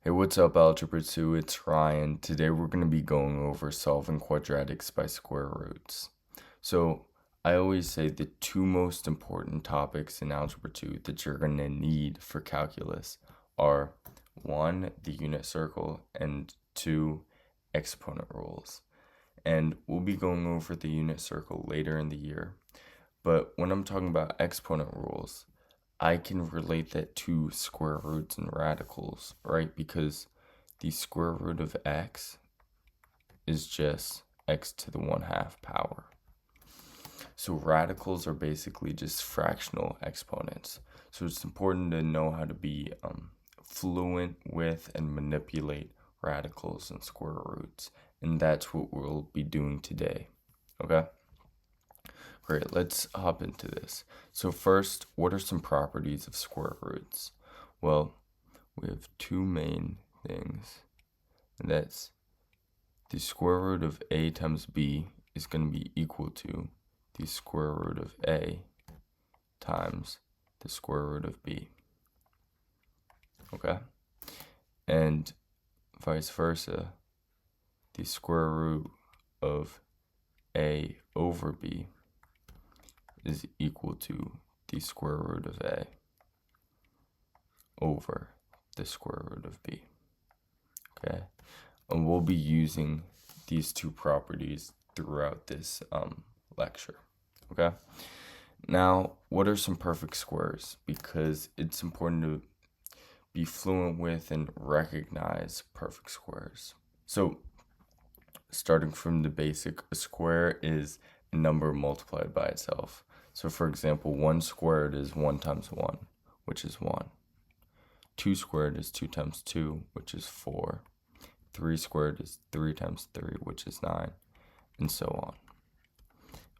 Hey, what's up, Algebra 2? It's Ryan. Today we're going to be going over solving quadratics by square roots. So, I always say the two most important topics in Algebra 2 that you're going to need for calculus are 1, the unit circle, and 2, exponent rules. And we'll be going over the unit circle later in the year. But when I'm talking about exponent rules, I can relate that to square roots and radicals, right? Because the square root of x is just x to the 1/2 power. So radicals are basically just fractional exponents. So it's important to know how to be fluent with and manipulate radicals and square roots. And that's what we'll be doing today, okay? Great, let's hop into this. So first, what are some properties of square roots? Well, we have two main things, and that's the square root of a times b is going to be equal to the square root of a times the square root of b, okay? And vice versa, the square root of a over b is equal to the square root of a over the square root of b, okay? And we'll be using these two properties throughout this lecture, okay? Now, what are some perfect squares? Because it's important to be fluent with and recognize perfect squares. So, starting from the basic, a square is a number multiplied by itself. So for example, 1 squared is 1 times 1, which is 1. 2 squared is 2 times 2, which is 4. 3 squared is 3 times 3, which is 9, and so on.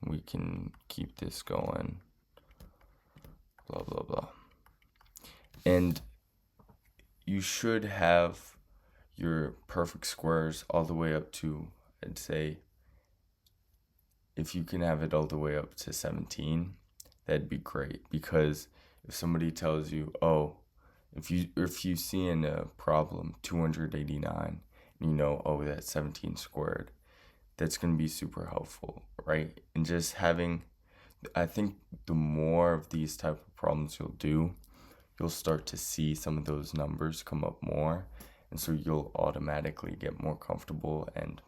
We can keep this going, blah, blah, blah. And you should have your perfect squares all the way up to, I'd say, if you can have it all the way up to 17, that'd be great. Because if somebody tells you, oh, if you see in a problem 289, and you know, oh, that's 17 squared, that's going to be super helpful, right? And just having, I think the more of these type of problems you'll do, you'll start to see some of those numbers come up more, and so you'll automatically get more comfortable and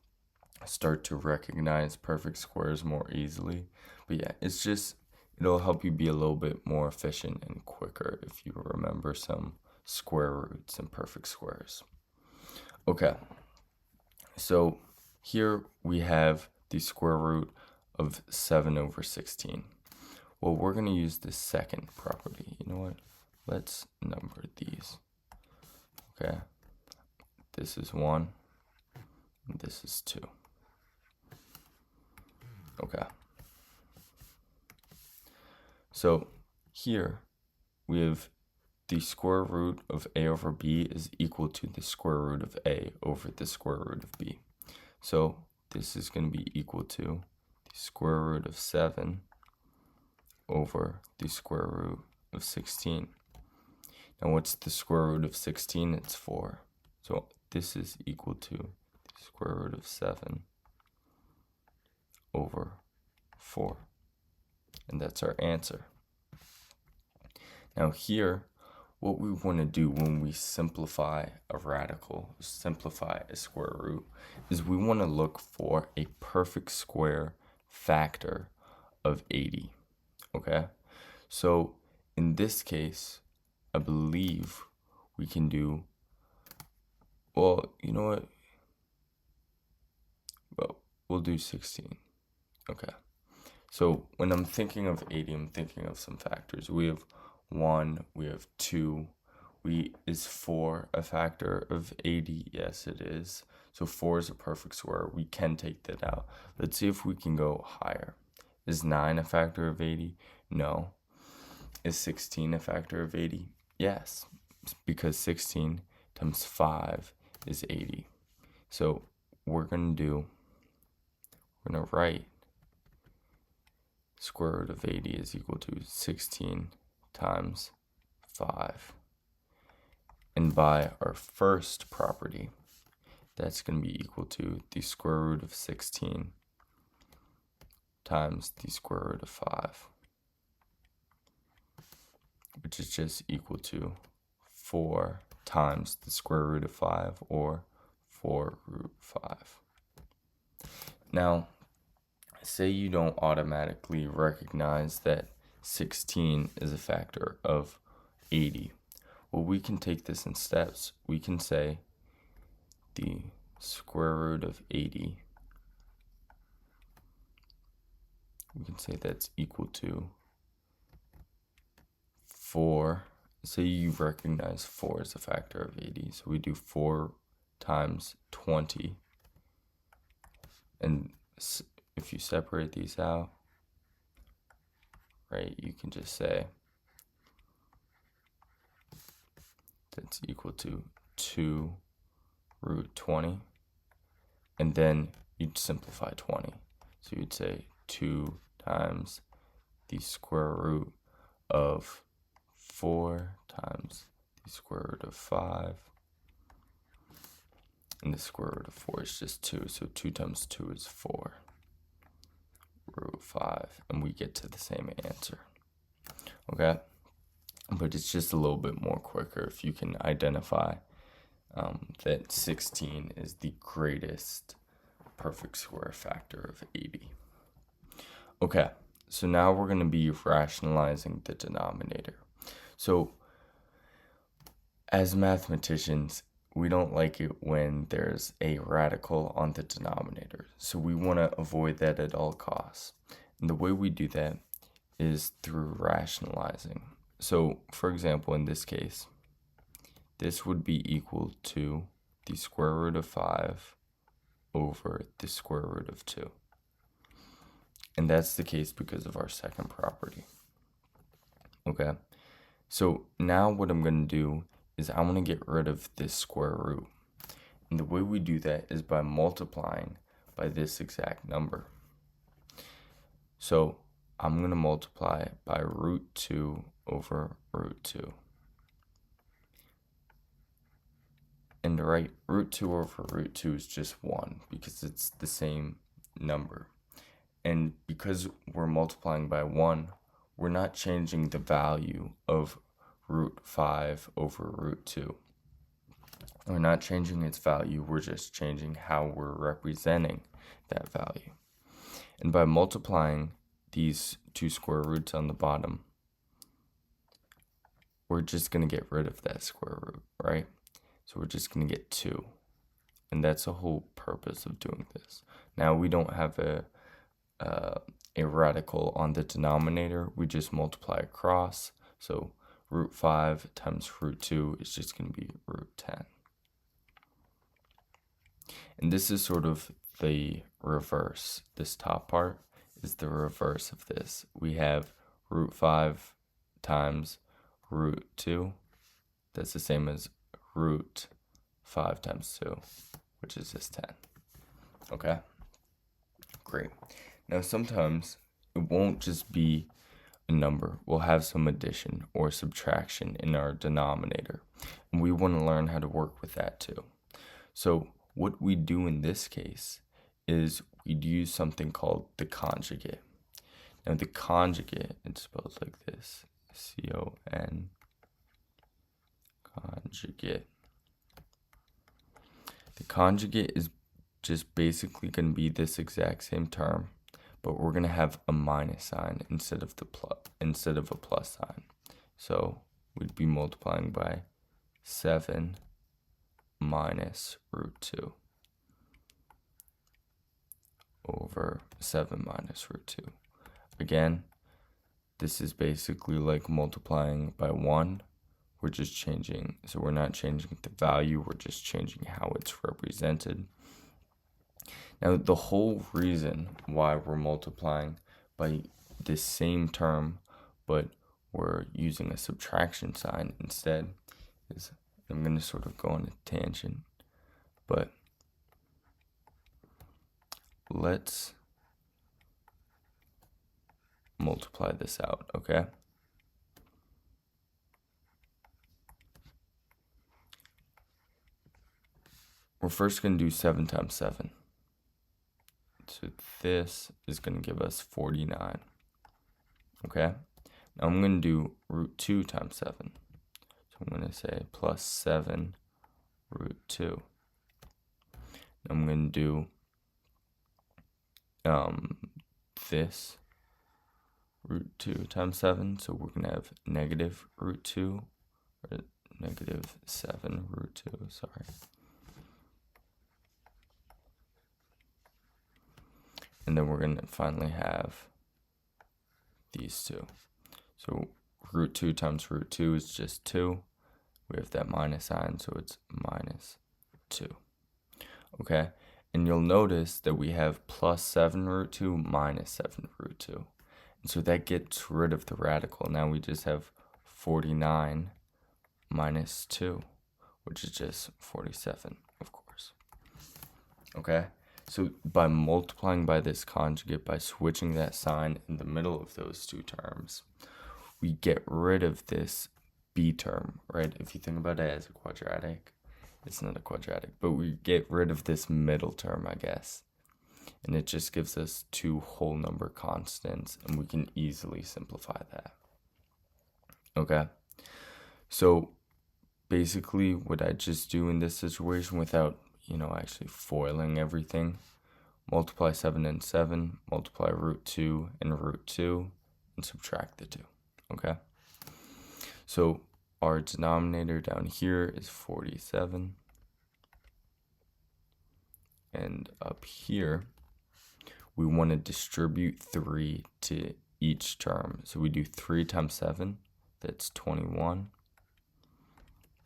start to recognize perfect squares more easily. But yeah, it'll help you be a little bit more efficient and quicker if you remember some square roots and perfect squares. Okay, so here we have the square root of 7 over 16. Well, we're going to use the second property. You know what? Let's number these. Okay, this is 1, and this is 2. Okay. So here we have the square root of a over b is equal to the square root of a over the square root of b. So this is going to be equal to the square root of 7 over the square root of 16. Now what's the square root of 16? It's 4. So this is equal to the square root of 7 over 4. And that's our answer. Now here, what we want to do when we simplify a radical, simplify a square root, is we want to look for a perfect square factor of 80, okay? So in this case, I believe we can do, well, you know what? Well, we'll do 16, okay? So when I'm thinking of 80, I'm thinking of some factors. We have 1, we have 2. Is 4 a factor of 80? Yes, it is. So 4 is a perfect square. We can take that out. Let's see if we can go higher. Is 9 a factor of 80? No. Is 16 a factor of 80? Yes, because 16 times 5 is 80. So we're going to write square root of 80 is equal to 16 times 5. And by our first property, that's going to be equal to the square root of 16 times the square root of 5, which is just equal to 4 times the square root of 5, or 4 root 5. Now, say you don't automatically recognize that 16 is a factor of 80. Well, we can take this in steps. We can say the square root of 80, we can say that's equal to 4. Say you recognize 4 as a factor of 80. So we do 4 times 20. And if you separate these out, right, you can just say that's equal to 2 root 20. And then you'd simplify 20. So you'd say 2 times the square root of 4 times the square root of 5. And the square root of 4 is just 2. So 2 times 2 is 4 root 5. And we get to the same answer. Okay? But it's just a little bit more quicker if you can identify that 16 is the greatest perfect square factor of 80. Okay, so now we're going to be rationalizing the denominator. So as mathematicians, we don't like it when there's a radical on the denominator. So we want to avoid that at all costs. And the way we do that is through rationalizing. So for example, in this case, this would be equal to the square root of 5 over the square root of 2. And that's the case because of our second property. Okay, so now what I'm going to do is I want to get rid of this square root. And the way we do that is by multiplying by this exact number. So I'm going to multiply by root 2 over root 2. And to write root 2 over root 2 is just 1 because it's the same number. And because we're multiplying by 1, we're not changing the value of root 5 over root 2. We're not changing its value, we're just changing how we're representing that value. And by multiplying these two square roots on the bottom, we're just going to get rid of that square root, right? So we're just going to get 2. And that's the whole purpose of doing this. Now we don't have a radical on the denominator. We just multiply across. So root 5 times root 2 is just going to be root 10. And this is sort of the reverse. This top part is the reverse of this. We have root 5 times root 2. That's the same as root 5 times 2, which is just 10. Okay? Great. Now sometimes it won't just be a number. We'll have some addition or subtraction in our denominator. And we want to learn how to work with that too. So what we do in this case is we'd use something called the conjugate. Now the conjugate, it's spelled like this, C-O-N, conjugate. The conjugate is just basically going to be this exact same term, but we're going to have a minus sign instead of a plus sign. So we'd be multiplying by 7 minus root 2 over 7 minus root 2. Again, this is basically like multiplying by 1. We're just changing, so we're not changing the value, we're just changing how it's represented. Now, the whole reason why we're multiplying by this same term, but we're using a subtraction sign instead, is, I'm going to sort of go on a tangent, but let's multiply this out, okay? we're first going to do 7 times 7. So this is going to give us 49. Okay? Now I'm going to do root 2 times 7. So I'm going to say plus 7 root 2. I'm going to do this root 2 times 7. So we're going to have negative root 2, or negative 7 root 2, sorry. And then we're going to finally have these two. So root 2 times root 2 is just 2. We have that minus sign, so it's minus 2. Okay? And you'll notice that we have plus 7 root 2 minus 7 root 2. And so that gets rid of the radical. Now we just have 49 minus 2, which is just 47, of course. Okay? So by multiplying by this conjugate, by switching that sign in the middle of those two terms, we get rid of this b term, right? If you think about it as a quadratic, it's not a quadratic, but we get rid of this middle term, I guess. And it just gives us two whole number constants, and we can easily simplify that. Okay? So basically what I just do in this situation without actually foiling everything, multiply 7 and 7, multiply root 2 and root 2, and subtract the 2, okay? So our denominator down here is 47, and up here, we want to distribute 3 to each term. So we do 3 times 7, that's 21,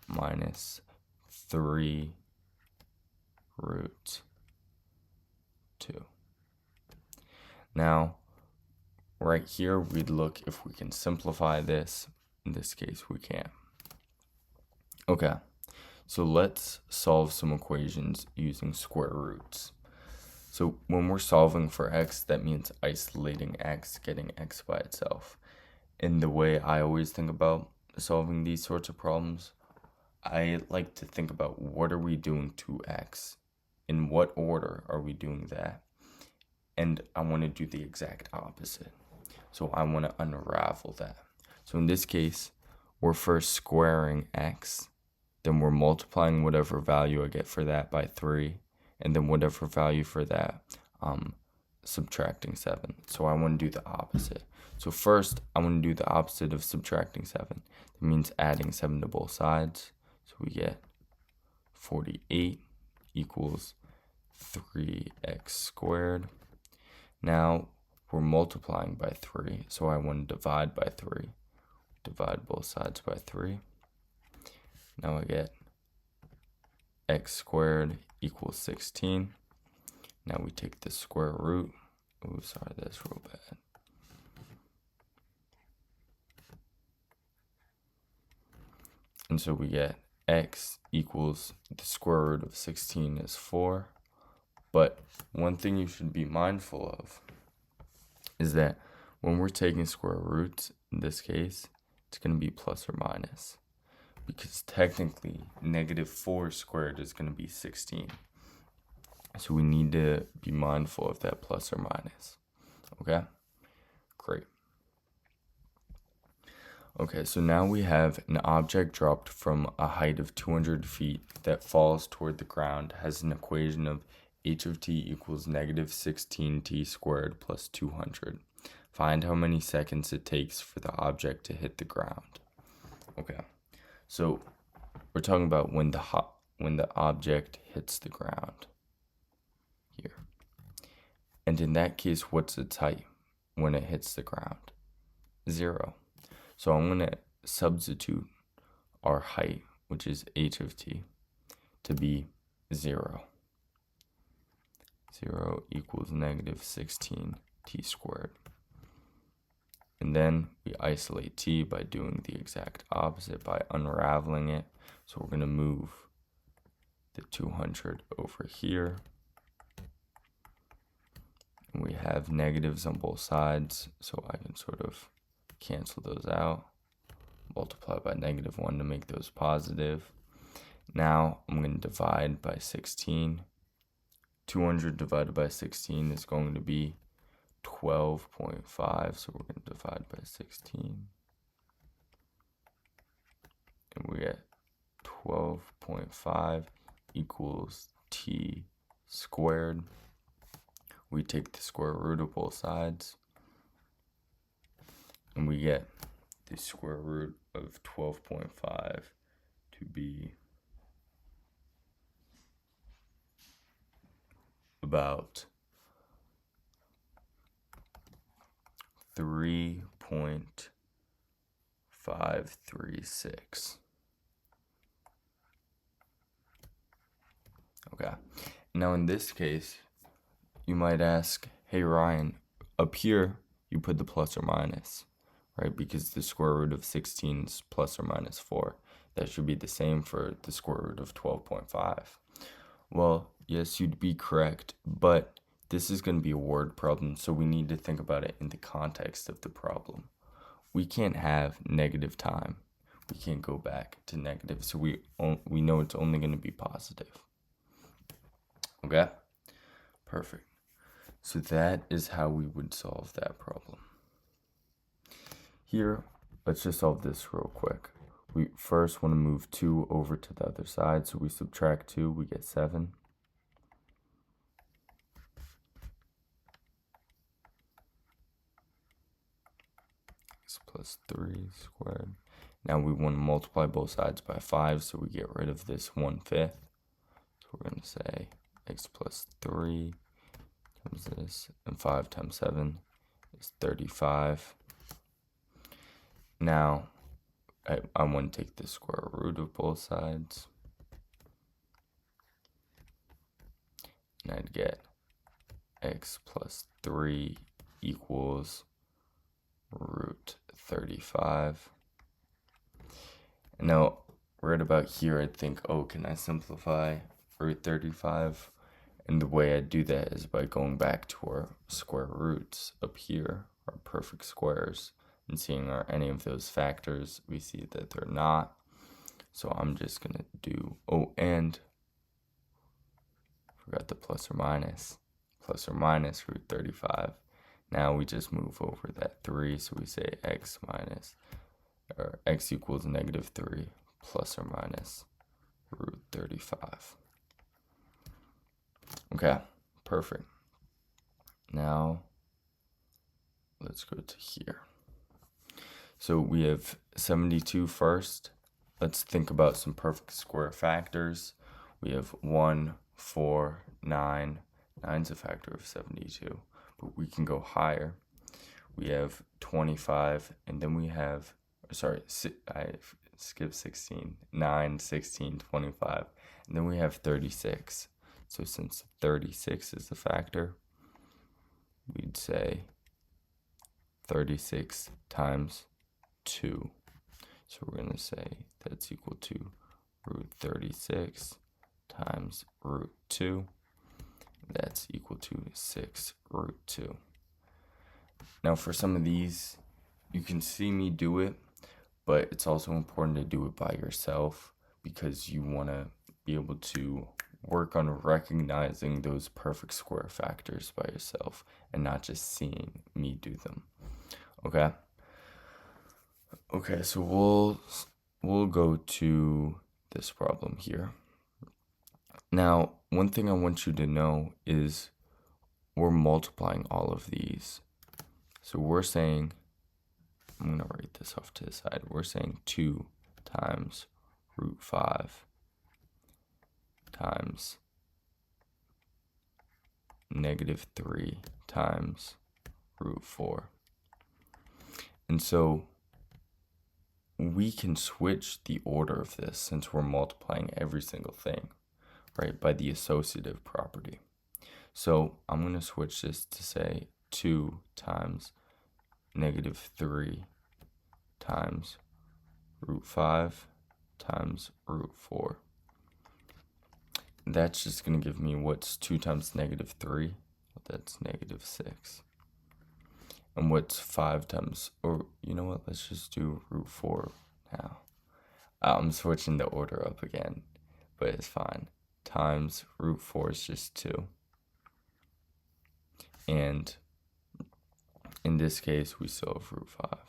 minus 3 root 2. Now, right here, we'd look if we can simplify this. In this case, we can. Okay, so let's solve some equations using square roots. So when we're solving for x, that means isolating x, getting x by itself. And the way I always think about solving these sorts of problems, I like to think about what are we doing to x? In what order are we doing that? And I want to do the exact opposite. So I want to unravel that. So in this case, we're first squaring x, then we're multiplying whatever value I get for that by 3, and then whatever value for that, subtracting 7. So I want to do the opposite. So first, I want to do the opposite of subtracting 7. That means adding 7 to both sides. So we get 48 equals 3x squared. Now we're multiplying by 3, so I want to divide by 3. Divide both sides by 3. Now I get x squared equals 16. Now we take the square root. Oh, sorry, that's real bad. And so we get x equals the square root of 16 is 4. But one thing you should be mindful of is that when we're taking square roots, in this case, it's going to be plus or minus. Because technically, negative 4 squared is going to be 16. So we need to be mindful of that plus or minus. Okay? Great. Okay, so now we have an object dropped from a height of 200 feet that falls toward the ground, has an equation of h of t equals negative 16t squared plus 200. Find how many seconds it takes for the object to hit the ground. Okay, so we're talking about when the object hits the ground here. And in that case, what's its height when it hits the ground? 0. So I'm going to substitute our height, which is h of t, to be 0. 0 equals negative 16t squared. And then we isolate t by doing the exact opposite, by unraveling it. So we're going to move the 200 over here. And we have negatives on both sides, so I can sort of cancel those out. Multiply by -1 to make those positive. Now I'm going to divide by 16. 200 divided by 16 is going to be 12.5, so we're going to divide by 16. And we get 12.5 equals t squared. We take the square root of both sides, and we get the square root of 12.5 to be about 3.536. Okay, now in this case, you might ask, hey Ryan, up here you put the plus or minus, right? Because the square root of 16 is plus or minus 4. That should be the same for the square root of 12.5. Well, yes, you'd be correct, but this is going to be a word problem, so we need to think about it in the context of the problem. We can't have negative time. We can't go back to negative, so we know it's only going to be positive. Okay? Perfect. So that is how we would solve that problem. Here, let's just solve this real quick. We first want to move 2 over to the other side, so we subtract 2, we get 7. X plus 3 squared. Now we want to multiply both sides by 5, so we get rid of this 1/5. So we're going to say x plus 3 times this, and 5 times 7 is 35. Now, I want to take the square root of both sides, and I'd get x plus 3 equals root 35. And now, right about here, I think, oh, can I simplify root 35? And the way I do that is by going back to our square roots up here, our perfect squares, and seeing are any of those factors. We see that they're not. So I'm just going to do, oh, and forgot the plus or minus root 35. Now we just move over that 3, so we say x equals negative 3 plus or minus root 35. Okay, perfect. Now, let's go to here. So we have 72 first. Let's think about some perfect square factors. We have 1, 4, 9. 9's a factor of 72, but we can go higher. We have 25, and then we have, I skipped 16. 9, 16, 25, and then we have 36. So since 36 is the factor, we'd say 36 times 2. So we're going to say that's equal to root 36 times root 2. That's equal to 6 root 2. Now for some of these, you can see me do it, but it's also important to do it by yourself because you want to be able to work on recognizing those perfect square factors by yourself and not just seeing me do them. Okay, so we'll go to this problem here. Now, one thing I want you to know is we're multiplying all of these. So we're saying, I'm going to write this off to the side. We're saying 2 times root 5 times negative 3 times root 4. And so we can switch the order of this since we're multiplying every single thing, right, by the associative property. So I'm going to switch this to say 2 times negative 3 times root 5 times root 4. That's just going to give me what's 2 times negative 3? Well, that's negative 6. And what's 5 times, or you know what, let's just do root 4 now. I'm switching the order up again. but it's fine, times root 4 is just 2. And in this case, we still have root 5.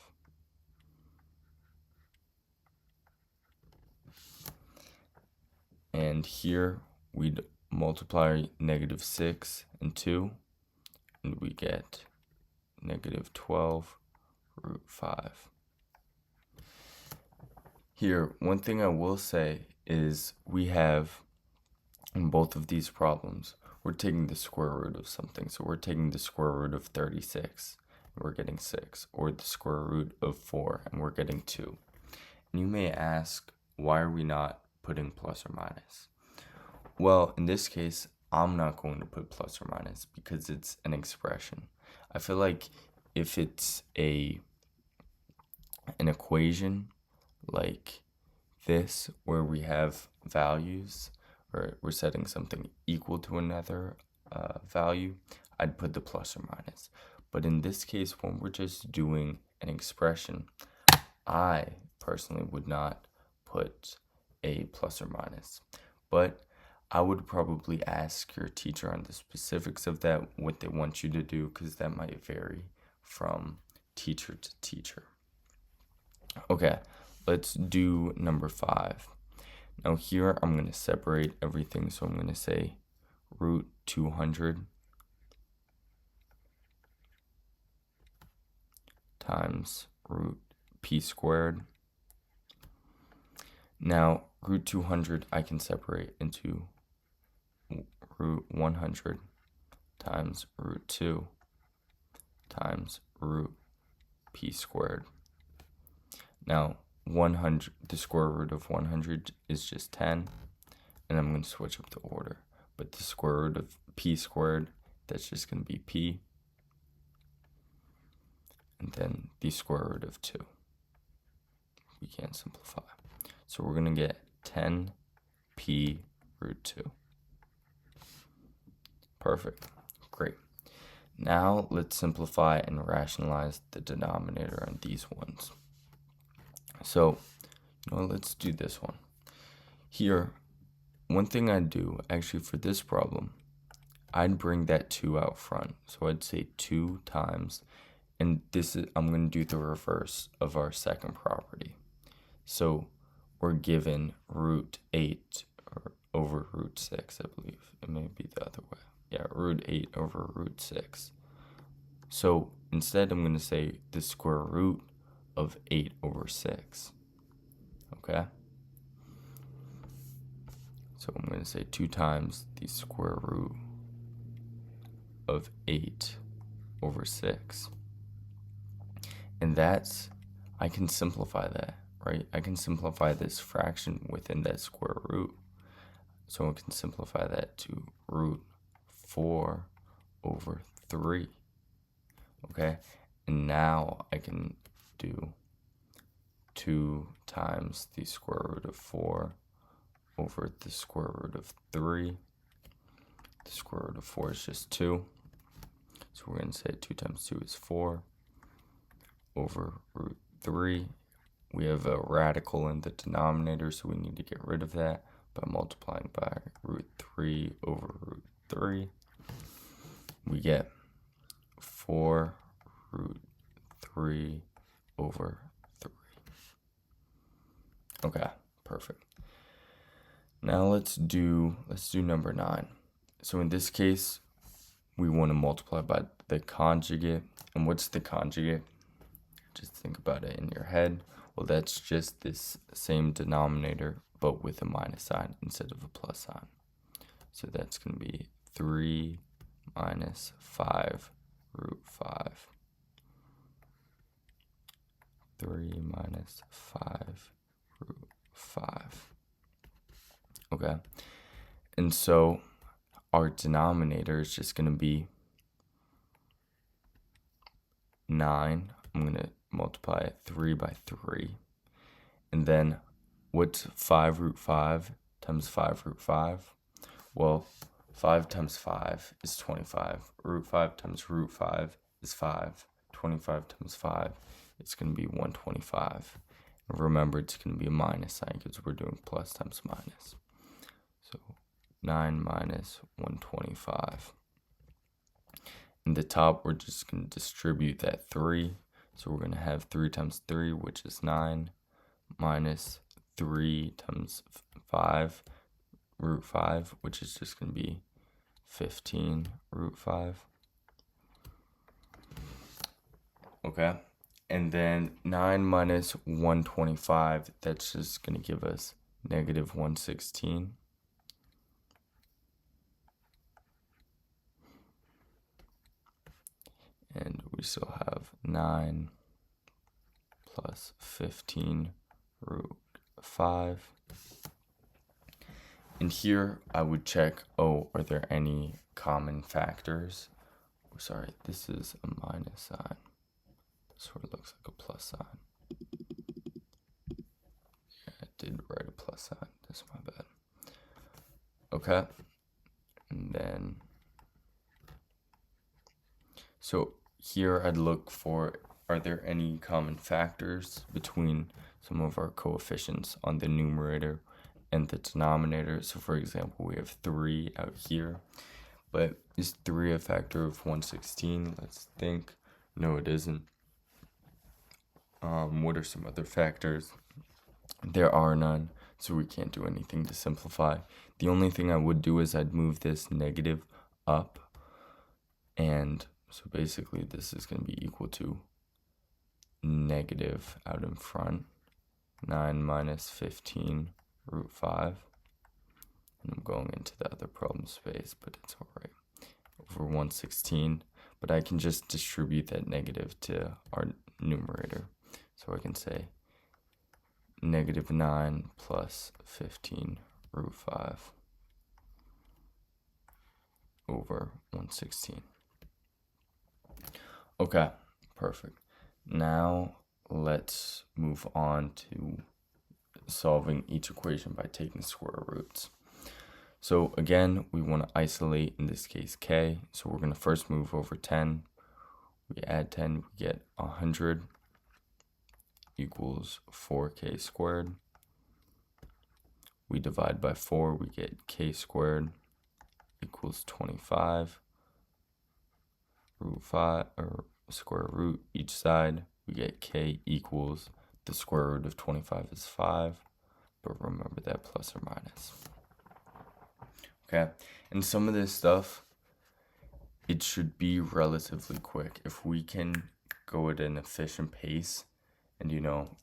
And here, we'd multiply -6 and 2, and we get -12 root 5. Here, one thing I will say is we have, in both of these problems, we're taking the square root of something. So we're taking the square root of 36, and we're getting 6, or the square root of 4, and we're getting 2. And you may ask, why are we not putting plus or minus? Well, in this case, I'm not going to put plus or minus because it's an expression. I feel like if it's an equation like this, where we have values, or we're setting something equal to another value, I'd put the plus or minus. But in this case, when we're just doing an expression, I personally would not put a plus or minus. But I would probably ask your teacher on the specifics of that, what they want you to do, because that might vary from teacher to teacher. Okay, let's do number 5. Now here I'm going to separate everything, so I'm going to say root 200 times root p squared. Now root 200 I can separate into root 100 times root 2 times root p squared. Now 100, the square root of 100 is just 10, and I'm going to switch up the order. But the square root of p squared, that's just going to be p, and then the square root of 2. We can't simplify. So we're going to get 10p root 2. Perfect. Great. Now let's simplify and rationalize the denominator on these ones. So, let's do this one. Here, one thing I'd do, actually for this problem, I'd bring that 2 out front. So I'd say 2 times, and this is, I'm going to do the reverse of our second property. So we're given root 8 over root 6, I believe. It may be the other way. Yeah, root 8 over root 6. So instead, I'm going to say the square root of 8 over 6. Okay? So I'm going to say 2 times the square root of 8 over 6. And that's, I can simplify that, right? I can simplify this fraction within that square root. So I can simplify that to root 4 over 3. Okay? And now I can do 2 times the square root of 4 over the square root of 3. The square root of 4 is just 2. So we're going to say 2 times 2 is 4 over root 3. We have a radical in the denominator, so we need to get rid of that by multiplying by root 3 over root 3. We get 4 root 3 over 3. Okay, perfect. Now let's do number 9. So in this case, we want to multiply by the conjugate. And what's the conjugate? Just think about it in your head. Well, that's just this same denominator, but with a minus sign instead of a plus sign. So that's going to be 3 minus 5 root 5. 3 minus 5 root 5. Okay. And so our denominator is just going to be 9. I'm going to multiply 3 by 3. And then what's 5 root 5 times 5 root 5? Well, 5 times 5 is 25. Root 5 times root 5 is 5. 25 times 5, it's going to be 125. And remember, it's going to be a minus sign because we're doing plus times minus. So 9 minus 125. In the top, we're just going to distribute that 3. So we're going to have 3 times 3, which is 9, minus 3 times 5, root 5, which is just going to be 15 root 5. Okay, and then 9 minus 125, that's just going to give us negative 116. And we still have 9 plus 15 root 5. And here I would check, are there any common factors? Sorry, this is a minus sign. Sort of looks like a plus sign. Yeah, I did write a plus sign. That's my bad. Okay. And then, so here I'd look for, are there any common factors between some of our coefficients on the numerator and the denominator? So for example, we have 3 out here, but is 3 a factor of 116? Let's think. No, it isn't. What are some other factors? There are none, so we can't do anything to simplify. The only thing I would do is I'd move this negative up, and so basically this is going to be equal to negative out in front, 9 minus 15 root 5. And I'm going into the other problem space, but it's all right. Over 116, but I can just distribute that negative to our numerator. So I can say negative 9 plus 15 root 5 over 116. Okay, perfect. Now let's move on to solving each equation by taking square roots. So again, we want to isolate, in this case, k. So we're going to first move over 10. We add 10, we get 100 equals 4k squared. We divide by 4, we get k squared equals 25 root 5, or square root each side. We get k equals, the square root of 25 is 5, but remember that plus or minus. Okay, and some of this stuff, it should be relatively quick. If we can go at an efficient pace and,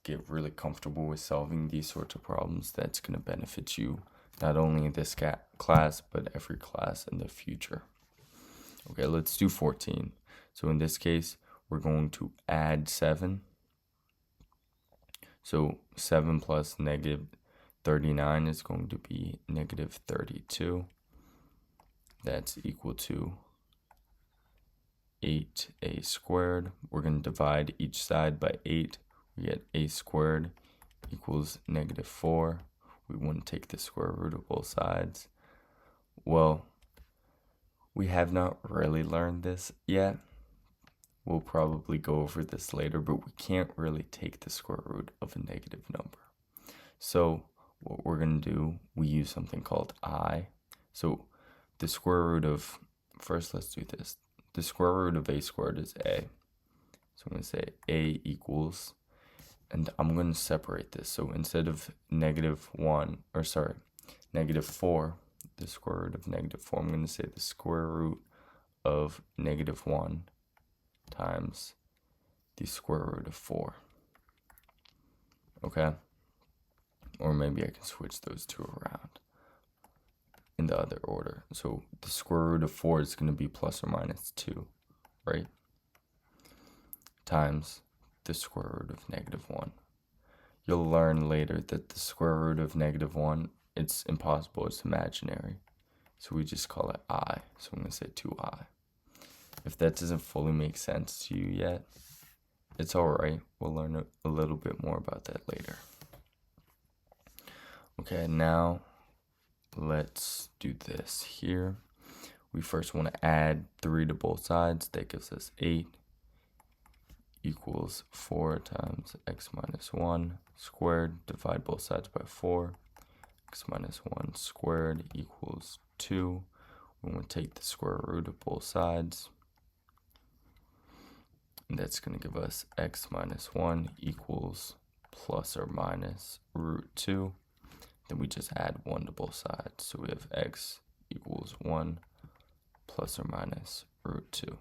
get really comfortable with solving these sorts of problems, that's going to benefit you not only in this class, but every class in the future. Okay, let's do 14. So in this case, we're going to add 7. So 7 plus negative 39 is going to be negative 32. That's equal to 8a squared. We're going to divide each side by 8. We get a squared equals negative 4. We want to take the square root of both sides. Well, we have not really learned this yet. We'll probably go over this later, but we can't really take the square root of a negative number. So what we're going to do, we use something called I. So the square root of, first let's do this. The square root of a squared is a. So I'm going to say a equals, and I'm going to separate this. So instead of negative 4, the square root of negative 4, I'm going to say the square root of negative 1 times the square root of 4. Okay? Or maybe I can switch those two around in the other order. So the square root of 4 is going to be plus or minus 2, right? Times the square root of negative 1. You'll learn later that the square root of negative 1, it's impossible, it's imaginary. So we just call it I. So I'm going to say 2I. If that doesn't fully make sense to you yet, it's alright. We'll learn a little bit more about that later. Okay, now let's do this here. We first want to add 3 to both sides. That gives us 8 equals 4 times x minus 1 squared. Divide both sides by 4. x minus 1 squared equals 2. We're going to take the square root of both sides. And that's going to give us x minus 1 equals plus or minus root 2. Then we just add 1 to both sides. So we have x equals 1 plus or minus root 2.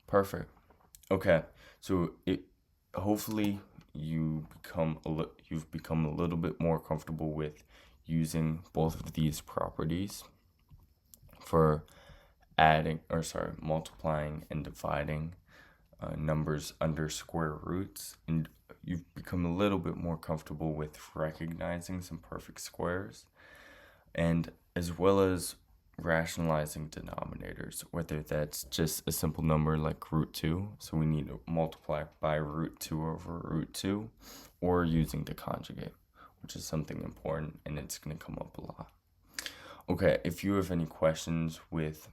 Perfect. Okay, so hopefully you've become a little bit more comfortable with using both of these properties for multiplying and dividing numbers under square roots, and you've become a little bit more comfortable with recognizing some perfect squares, and as well as rationalizing denominators, whether that's just a simple number like root 2, so we need to multiply by root 2 over root 2, or using the conjugate, which is something important, and it's going to come up a lot. Okay, if you have any questions with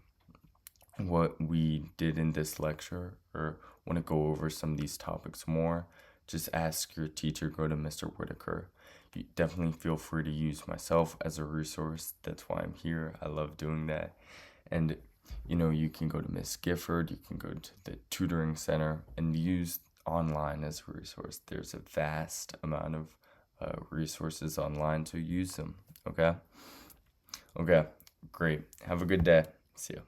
what we did in this lecture or want to go over some of these topics more, just ask your teacher, go to Mr. Whitaker. You definitely feel free to use myself as a resource. That's why I'm here. I love doing that. And you can go to Miss Gifford, you can go to the tutoring center and use online as a resource. There's a vast amount of resources online, so use them. Okay, great. Have a good day. See ya.